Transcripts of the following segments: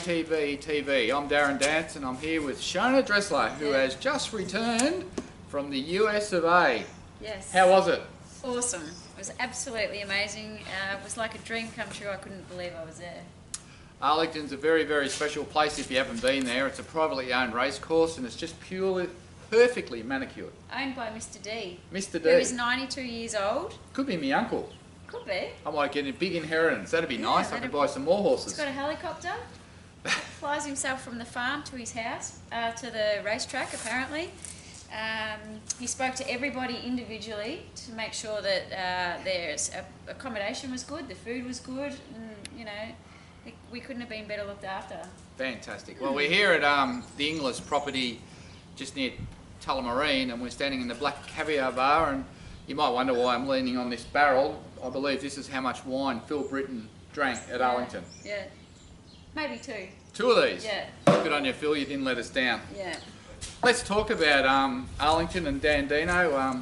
ATB-TV. I'm Darren Dance and I'm here with Shona Drechsler, who has just returned from the US of A. Yes. How was it? Awesome. It was absolutely amazing. It was like a dream come true. I couldn't believe I was there. Arlington's a very, very special place if you haven't been there. It's a privately owned race course and it's just purely, perfectly manicured. Owned by Mr. D. Mr. D. Who is 92 years old. Could be my uncle. Could be. I might get a big inheritance. That'd be nice. I could buy some more horses. He's got a helicopter. Flies himself from the farm to his house, to the racetrack apparently. He spoke to everybody individually to make sure that their accommodation was good, the food was good, and you know, we couldn't have been better looked after. Fantastic. Well, we're here at the Inglis property just near Tullamarine, and we're standing in the Black Caviar Bar, and you might wonder why I'm leaning on this barrel. I believe this is how much wine Phil Britton drank at Arlington. Yeah, maybe two. Two of these? Yeah. Good on you, Phil, you didn't let us down. Yeah. Let's talk about Arlington and Dandino.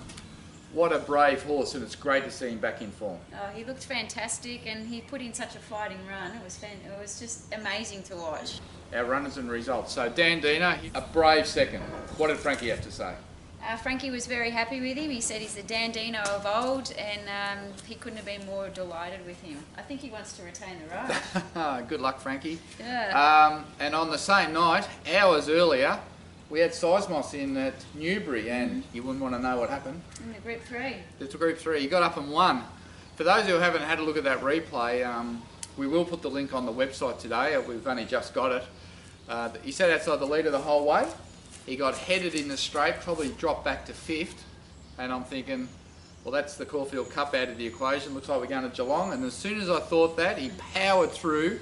What a brave horse, and it's great to see him back in form. Oh, he looked fantastic, and he put in such a fighting run. It was just amazing to watch. Our runners and results. So Dandino, a brave second. What did Frankie have to say? Frankie was very happy with him. He said he's the Dandino of old, and he couldn't have been more delighted with him. I think he wants to retain the ride. Good luck, Frankie. Yeah. And on the same night, hours earlier, we had Seismos in at Newbury, and you wouldn't want to know what happened. In the Group 3. It's a Group 3. He got up and won. For those who haven't had a look at that replay, we will put the link on the website today. We've only just got it. He sat outside the leader the whole way. He got headed in the straight, probably dropped back to 5th, and I'm thinking, well, that's the Caulfield Cup out of the equation. Looks like we're going to Geelong. And as soon as I thought that, he powered through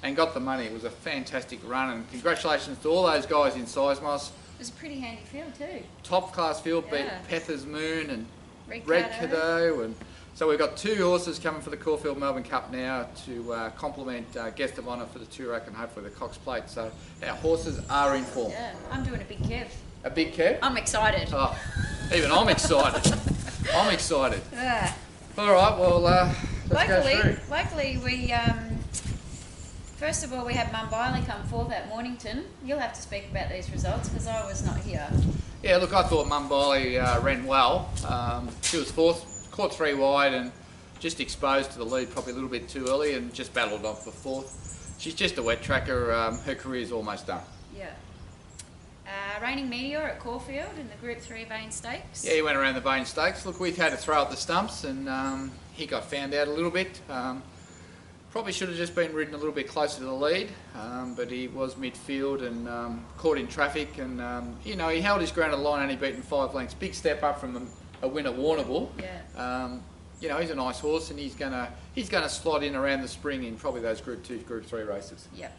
and got the money. It was a fantastic run, and congratulations to all those guys in Seismos. It was a pretty handy field too. Top class field, Yeah. beat Pether's Moon and Red Cadeau, and so we've got two horses coming for the Caulfield Melbourne Cup now to complement guest of honour for the Toorak and hopefully the Cox Plate. So our horses are in form. Yeah, I'm doing a big Kev. A big Kev? I'm excited. Oh, even I'm excited. I'm excited. Yeah. All right, well, let's go through. Locally, we first of all we had Mumbai come fourth at Mornington. You'll have to speak about these results because I was not here. Yeah, look, I thought Mumbai ran well. She was fourth, caught 3 wide, and just exposed to the lead probably a little bit too early, and just battled on for 4th. She's just a wet tracker. Her career's almost done. Yeah. Reigning Meteor at Caulfield in the Group 3 Vane Stakes. Yeah, he went around the Vane Stakes. Look, we've had to throw up the stumps, and he got found out a little bit. Probably should have just been ridden a little bit closer to the lead, but he was midfield and caught in traffic, and you know, he held his ground at the line, only beaten 5 lengths. Big step up from a win at Warrnambool. Yeah. You know, he's a nice horse, and he's gonna slot in around the spring in probably those Group 2, Group 3 races. Yep.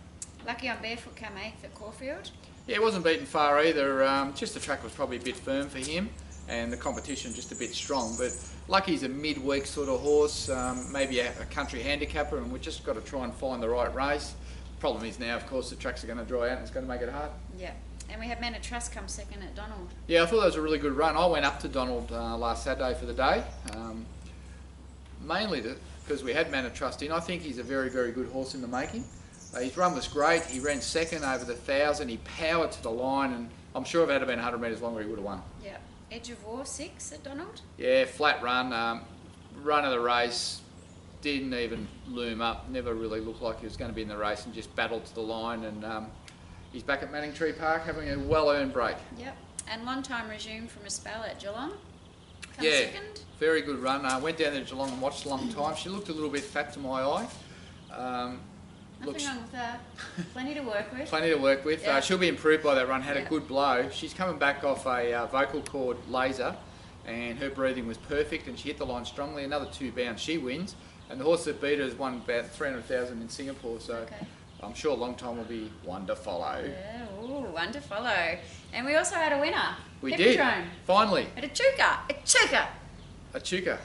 Lucky on Barefoot came 8th at Caulfield. Yeah, he wasn't beaten far either. Just the track was probably a bit firm for him, and the competition just a bit strong. But Lucky's a midweek sort of horse, maybe a country handicapper, and we've just got to try and find the right race. Problem is now, of course, the tracks are going to dry out, and it's going to make it hard. Yeah. And we had Man of Trust come 2nd at Donald. Yeah, I thought that was a really good run. I went up to Donald last Saturday for the day, mainly because we had Man of Trust in. I think he's a very, very good horse in the making. His run was great. He ran 2nd over the 1,000. He powered to the line, and I'm sure if it had been 100 metres longer, he would have won. Yeah. Edge of War 6 at Donald. Yeah, flat run. Run of the race, didn't even loom up. Never really looked like he was going to be in the race, and just battled to the line. And he's back at Manningtree Park having a well-earned break. Yep. And Long Time Resume from a spell at Geelong. Come yeah, 2nd. Very good run. Went down there to Geelong and watched Long Time. She looked a little bit fat to my eye. Nothing wrong with that. Plenty to work with. Plenty to work with. Yeah. She'll be improved by that run. Had Yeah. a good blow. She's coming back off a vocal cord laser, and her breathing was perfect, and she hit the line strongly. Another 2 bounds, she wins. And the horse that beat her has won about 300,000 in Singapore, so Okay. I'm sure Long Time will be one to follow. Yeah, ooh, one to follow. And we also had a winner. We Hippodrome. did. Finally. At Echuca. A chuka.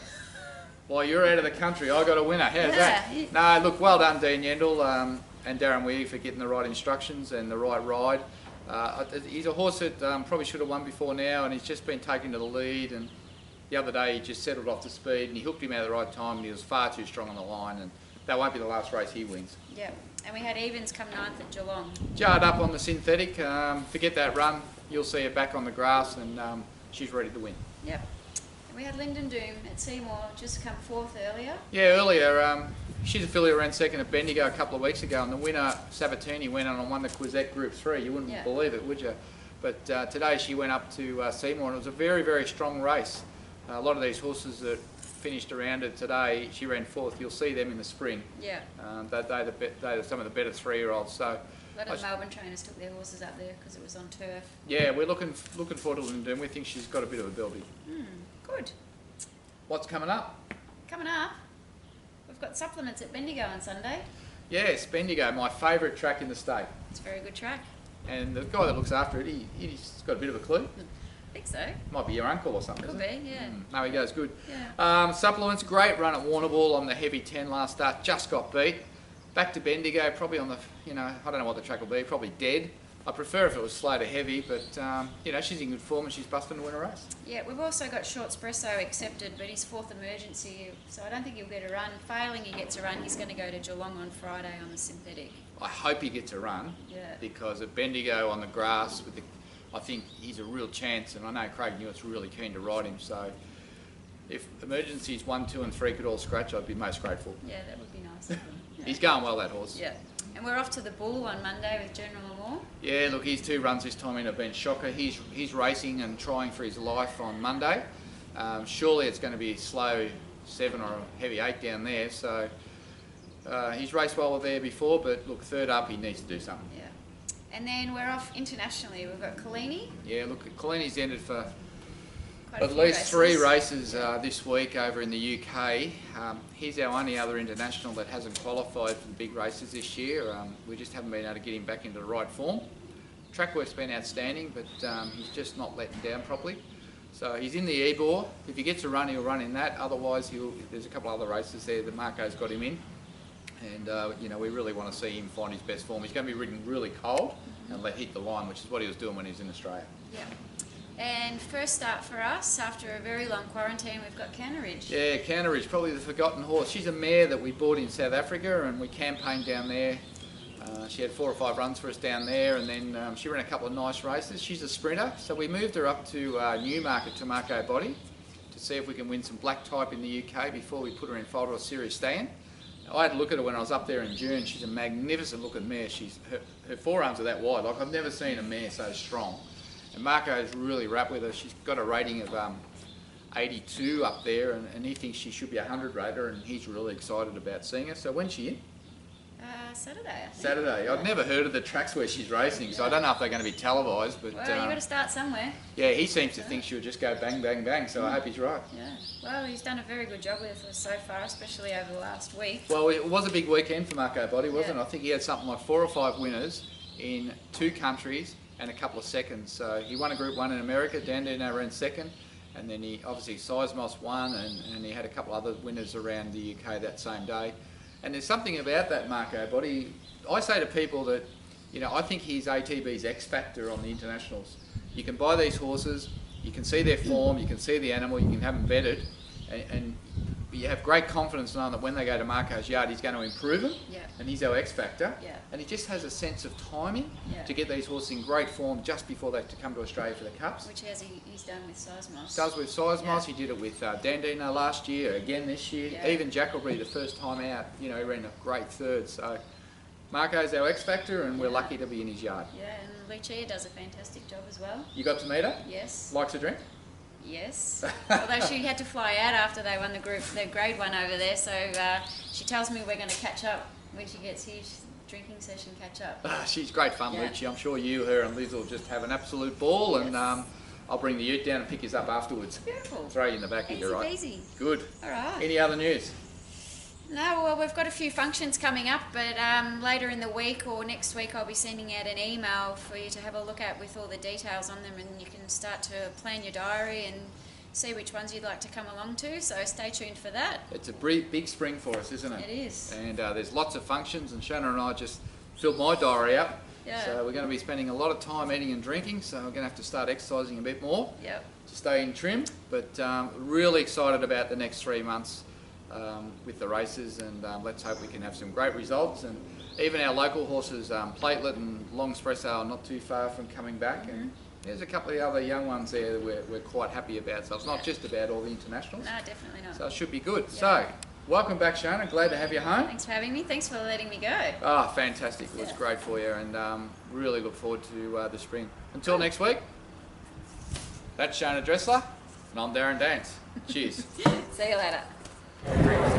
While you're out of the country, I got a winner. How's Yeah. that? No, look, well done, Dean Yendall and Darren Weir for getting the right instructions and the right ride. He's a horse that probably should have won before now, and he's just been taken to the lead. And the other day, he just settled off the speed, and he hooked him out at the right time, and he was far too strong on the line. And that won't be the last race he wins. Yep. And we had evens come 9th at Geelong. Jarred up on the synthetic. Forget that run. You'll see her back on the grass, and she's ready to win. Yep. And we had Lyndon Doom at Seymour just come 4th earlier. Yeah, earlier. She's a filly who ran second at Bendigo a couple of weeks ago, and the winner, Sabatini, went on and won the Quizette Group 3. You wouldn't believe it, would you? But today she went up to Seymour, and it was a very, very strong race. A lot of these horses that finished around it today, she ran 4th. You'll see them in the spring. Yeah. They're some of the better 3-year-olds. So a lot of Melbourne trainers took their horses up there because it was on turf. Yeah, we're looking forward to Lyndon, and we think she's got a bit of ability. Good. What's coming up? Coming up, we've got supplements at Bendigo on Sunday. Yes, Bendigo, my favourite track in the state. It's a very good track. And the guy that looks after it, he's got a bit of a clue. I think so. Might be your uncle or something. Could be, yeah. No, he goes good. Yeah. Supplements, great run at Warrnambool on the heavy 10 last start, just got beat. Back to Bendigo, probably on the, I don't know what the track will be, probably dead. I prefer if it was slow to heavy, but she's in good form and she's busting to win a race. Yeah, we've also got Short Espresso accepted, but he's 4th emergency, so I don't think he'll get a run. Failing he gets a run, he's going to go to Geelong on Friday on the synthetic. I hope he gets a run, because at Bendigo on the grass, I think he's a real chance, and I know Craig Newitt's really keen to ride him, so if emergencies 1, 2 and 3 could all scratch, I'd be most grateful. Yeah, that would be nice. He's going well, that horse. Yeah. And we're off to the Bull on Monday with General Moore. Yeah, look, his 2 runs this time in have been shocker. He's racing and trying for his life on Monday. Surely it's going to be a slow 7 or a heavy 8 down there. So he's raced well there before, but look, 3rd up, he needs to do something. Yeah. And then we're off internationally. We've got Collini. Yeah, look, Collini's entered for at least 3 races this week over in the UK. He's our only other international that hasn't qualified for the big races this year. We just haven't been able to get him back into the right form. Track work's been outstanding, but he's just not letting down properly. So he's in the Ebor. If he gets a run, he'll run in that. Otherwise, there's a couple of other races there that Marco's got him in. And we really want to see him find his best form. He's going to be ridden really cold and let hit the line, which is what he was doing when he was in Australia. Yeah. And first start for us, after a very long quarantine, we've got Canneridge. Yeah, Canneridge, probably the forgotten horse. She's a mare that we bought in South Africa, and we campaigned down there. She had 4 or 5 runs for us down there, and then she ran a couple of nice races. She's a sprinter, so we moved her up to Newmarket to Marco Body to see if we can win some black type in the UK before we put her in foal to a serious stand. I had a look at her when I was up there in June. She's a magnificent looking mare. Her forearms are that wide. Like, I've never seen a mare so strong. And Marco's really wrapped with her. She's got a rating of 82 up there, and he thinks she should be a 100 rater, and he's really excited about seeing her. So when's she in? Saturday, I think. Saturday. I'd never heard of the tracks where she's racing, so I don't know if they're going to be televised. But well, you've got to start somewhere. Yeah, he seems to think she'll just go bang, bang, bang, so I hope he's right. Yeah. Well, he's done a very good job with us so far, especially over the last week. Well, it was a big weekend for Marco Body, wasn't it? I think he had something like 4 or 5 winners in 2 countries and a couple of seconds. So he won a Group 1 in America, Dandino ran 2nd, and then he obviously Seismos won, and he had a couple other winners around the UK that same day. And there's something about that Marco Body. I say to people that, I think he's ATB's X factor on the internationals. You can buy these horses, you can see their form, you can see the animal, you can have them vetted, and you have great confidence knowing that when they go to Marco's yard, he's going to improve them, and he's our X factor. And he just has a sense of timing to get these horses in great form just before they come to Australia for the Cups. Which he's done with Seismos. Does with Seismos. He did it with Dandino last year, again this year. Even Jackalbury, the first time out, he ran a great 3rd. So Marco's our X factor, and we're lucky to be in his yard. Yeah, and Lucia does a fantastic job as well. You got to meet her? Yes. Likes a drink? Yes, although she had to fly out after they won the grade 1 over there, so she tells me we're going to catch up when she gets here. Drinking session, catch up. She's great fun, Lucia. I'm sure you, her and Liz will just have an absolute ball, and I'll bring the ute down and pick us up afterwards. Beautiful. Throw you in the back if you're right. Easy. Good. All right. Any other news? No, well, we've got a few functions coming up, but later in the week or next week I'll be sending out an email for you to have a look at with all the details on them, and you can start to plan your diary and see which ones you'd like to come along to, so stay tuned for that. It's a big spring for us, isn't it? It is. And there's lots of functions, and Shona and I just filled my diary up. Yeah. So we're going to be spending a lot of time eating and drinking, so we're going to have to start exercising a bit more to stay in trim. But really excited about the next 3 months with the races, and let's hope we can have some great results. And even our local horses, Platelet and Long Espresso, are not too far from coming back. And there's a couple of other young ones there that we're quite happy about. So it's not just about all the internationals. No, definitely not. So it should be good. So, welcome back, Shona. Glad to have you home. Thanks for having me. Thanks for letting me go. Ah, fantastic. It was great for you, and really look forward to the spring. Until next week, that's Shona Drechsler, and I'm Darren Dance. Cheers. See you later.